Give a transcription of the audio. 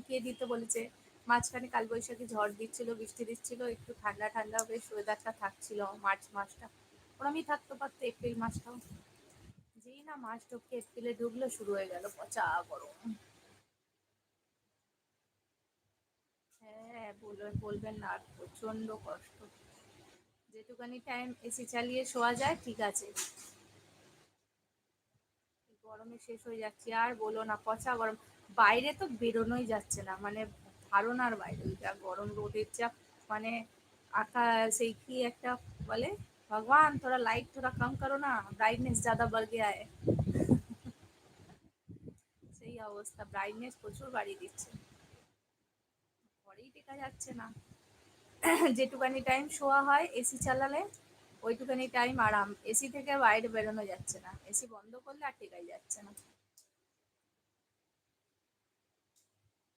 কে দিতে বলেছে? মাঝখানে কালবৈশাখী ঝড় দিচ্ছিল, বৃষ্টি দিচ্ছিল, একটু ঠান্ডা ঠান্ডা বেশ ওয়েদারটা থাকছিল মার্চ মাসটা। ওরমই থাকতে পারতো এপ্রিল মাসটাও। যেই না মাস ঢুকে এপ্রিলে ঢুকলো শুরু হয়ে গেল পচা গরম। হ্যাঁ, বলবেন না, আর প্রচন্ড কষ্ট। যেটুকানি টাইম এসি চালিয়ে শোয়া যায় ঠিক আছে, গরমে শেষ হয়ে যাচ্ছে। আর বলো না, পচা গরম। বাইরে তো বেরোনোই যাচ্ছে না, মানে ধারণার বাইরে। ওই যা গরম, রোদের যা মানে সেই কি একটা বলে, ভগবান थोड़ा लाइट थोड़ा कम करो ना, ब्राइटनेस ज्यादा बढ़ गया है। সেই অবস্থা, ব্রাইটনেস প্রচুর বাড়িয়ে দিচ্ছে, ঘরেই টেকা যাচ্ছে না। যেটুকানি টাইম শোয়া হয় এসি চালালে, ওইটুকানি টাইম আরাম। এসি থেকে বাইরে বেরোনো যাচ্ছে না, এসি বন্ধ করলে আর টেকাই যাচ্ছে না।